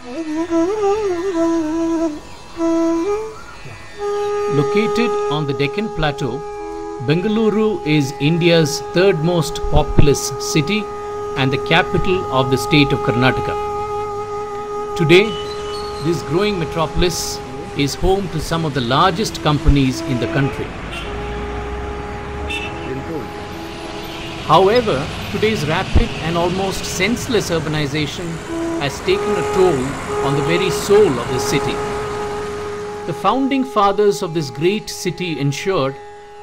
Located on the Deccan Plateau, Bengaluru is India's third most populous city and the capital of the state of Karnataka. Today, this growing metropolis is home to some of the largest companies in the country. However, today's rapid and almost senseless urbanization has taken a toll on the very soul of the city. The founding fathers of this great city ensured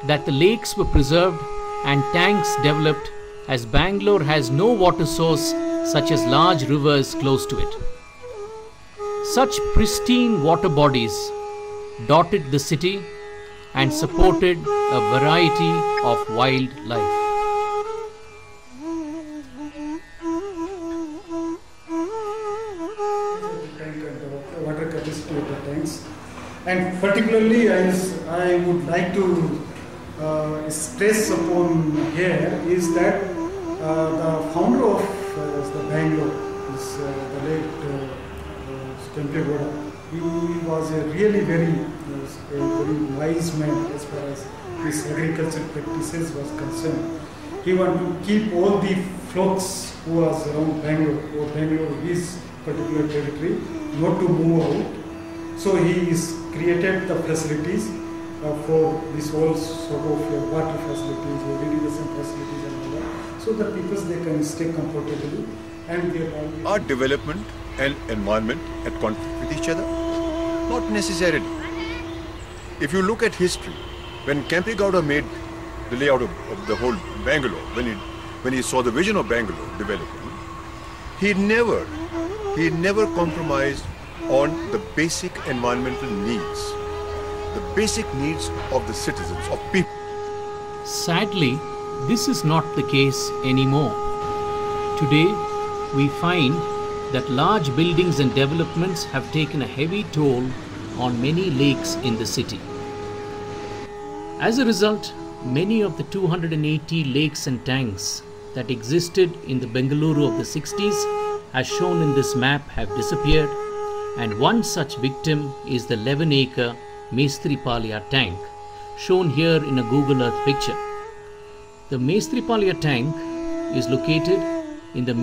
that the lakes were preserved and tanks developed, as Bangalore has no water source such as large rivers close to it. Such pristine water bodies dotted the city and supported a variety of wildlife. Water capacity of the tanks, and particularly I would like to stress upon here is that the founder of the Bangalore is the late Temple. He was a really very wise man as far as his agricultural practices was concerned. He wanted to keep all the flocks who was around Bangalore, or Bangalore, his particular territory, not to move out. So he is created the facilities for this whole sort of water facilities, irrigation facilities and all that, so that people they can stay comfortably and their Are development and environment at conflict with each other? Not necessarily. If you look at history, when Kempegowda made the layout of the whole Bangalore, when he saw the vision of Bangalore developing, he never compromised on the basic environmental needs, the basic needs of the citizens, of people. Sadly, this is not the case anymore. Today, we find that large buildings and developments have taken a heavy toll on many lakes in the city. As a result, many of the 280 lakes and tanks that existed in the Bengaluru of the 60s, as shown in this map, have disappeared, and one such victim is the 11-acre Mestripalya tank, shown here in a Google Earth picture. The Mestripalya tank is located in the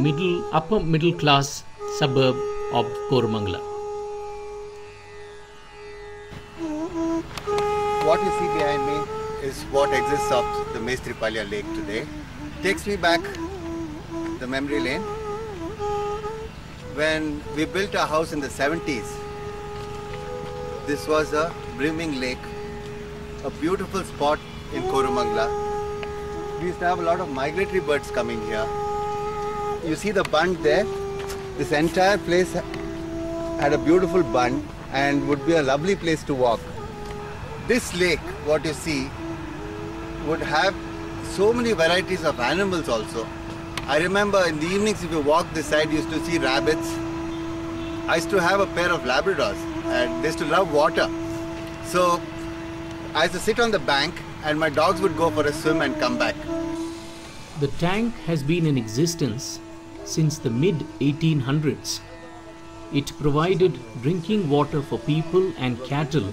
upper middle class suburb of Kormangala. What you see behind me is what exists of the Mestripalya lake today. Takes me back the memory lane. When we built our house in the 70s, this was a brimming lake, a beautiful spot in Kormangala. We used to have a lot of migratory birds coming here. You see the bund there? This entire place had a beautiful bund and would be a lovely place to walk. This lake, what you see, would have so many varieties of animals also. I remember in the evenings if you walk this side, you used to see rabbits. I used to have a pair of Labradors and they used to love water. So I used to sit on the bank and my dogs would go for a swim and come back. The tank has been in existence since the mid-1800s. It provided drinking water for people and cattle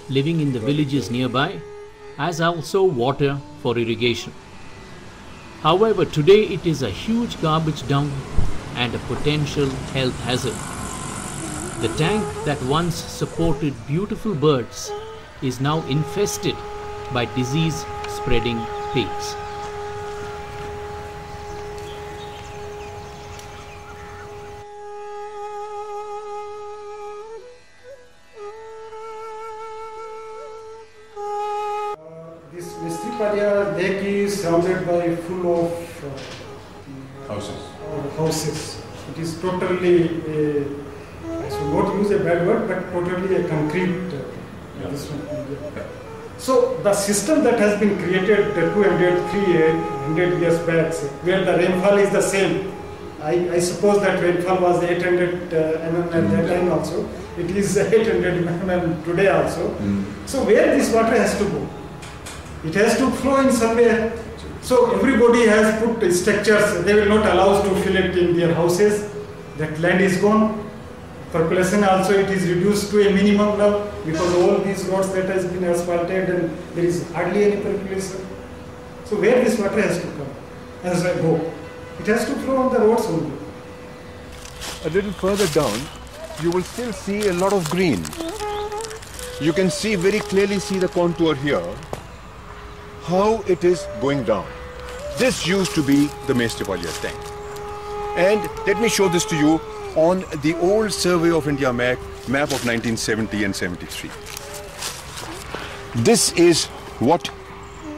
living in the villages nearby, as also water for irrigation. However, today it is a huge garbage dump and a potential health hazard. The tank that once supported beautiful birds is now infested by disease-spreading pigs. This Mestripalya lake is surrounded by full of houses. It is totally, I should not use a bad word, but totally a concrete. This one. So the system that has been created 200 years back, where the rainfall is the same. I suppose that rainfall was 800 mm at that time also. It is 800 mm today also. So where this water has to go? It has to flow in somewhere. So everybody has put structures. They will not allow us to fill it in their houses. That land is gone. Percolation also it is reduced to a minimum now because all these roads that has been asphalted and there is hardly any percolation. So where this water has to come as I go? It has to flow on the roads only. A little further down, you will still see a lot of green. You can see very clearly the contour here, how it is going down. This used to be the Mestripalya tank. And let me show this to you on the old Survey of India map of 1970 and 73. This is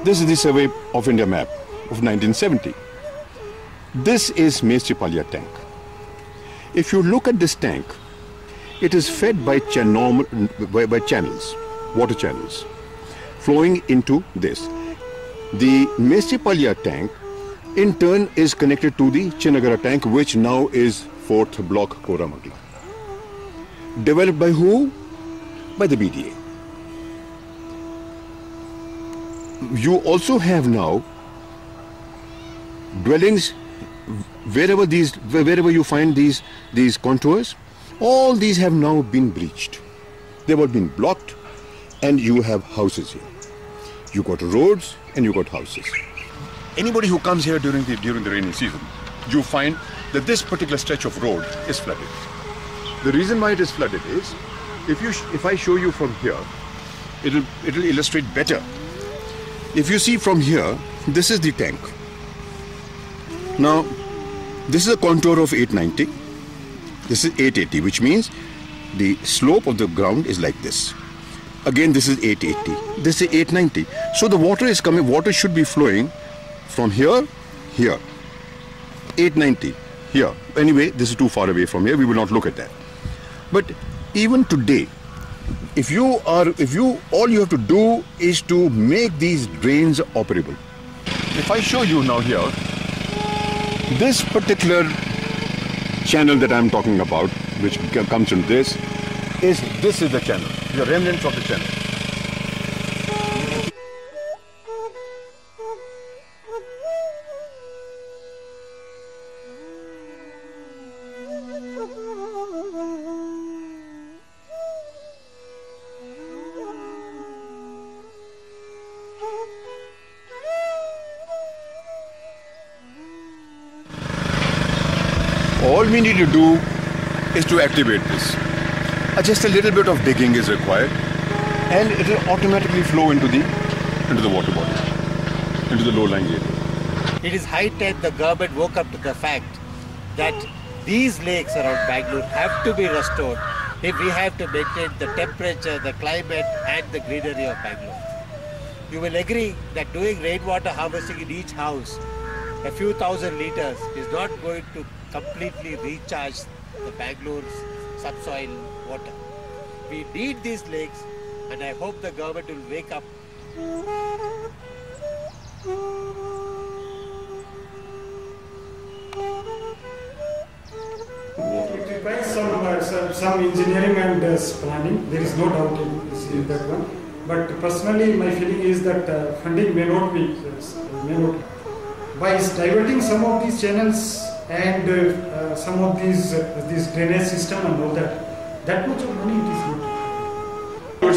the Survey of India map of 1970. This is Mestripalya tank. If you look at this tank, it is fed by channels, water channels, flowing into this. The Mestripalya tank, in turn, is connected to the Chinnagara tank, which now is 4th block Koramangala. Developed by who? By the BDA. You also have now dwellings wherever you find these contours. All these have now been bleached. They've all been blocked, and you have houses here. You got roads and you got houses. Anybody who comes here during the rainy season, you find that this particular stretch of road is flooded. The reason why it is flooded is, if I show you from here, it'll illustrate better. If you see from here, this is the tank. Now, this is a contour of 890. This is 880, which means the slope of the ground is like this. Again, this is 880. This is 890. So the water is coming. Water should be flowing from here, 890, here. Anyway, this is too far away from here. We will not look at that. But even today, all you have to do is to make these drains operable. If I show you now here, this particular channel that I'm talking about, which comes from this is the channel, the remnants of the channel. All we need to do is to activate this. Just a little bit of digging is required, and it will automatically flow into the water body, into the low-lying area. It is high time the government woke up to the fact that these lakes around Bangalore have to be restored if we have to maintain the temperature, the climate and the greenery of Bangalore. You will agree that doing rainwater harvesting in each house, a few thousand liters, is not going to completely recharge the Bangalore's subsoil water. We need these lakes, and I hope the government will wake up. It requires some engineering and planning. There is no doubt in that one. But personally, my feeling is that funding may not be. By diverting some of these channels and some of these drainage system and all that much of money it is not. As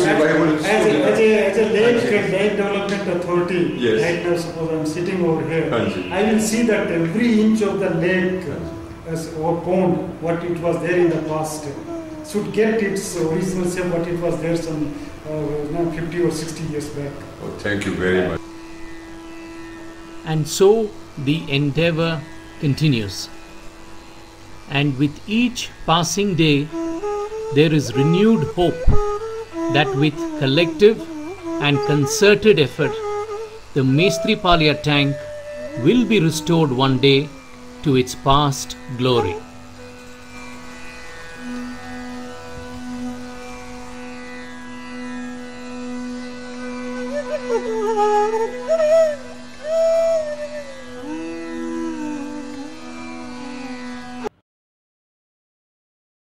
a lake development authority, yes. Right now suppose I am sitting over here, I will see that every inch of the lake or pond, what it was there in the past, should get its original shape, what it was there some 50 or 60 years back. Oh, thank you very much. And so the endeavor continues. And with each passing day, there is renewed hope that with collective and concerted effort, the Mestripalya tank will be restored one day to its past glory.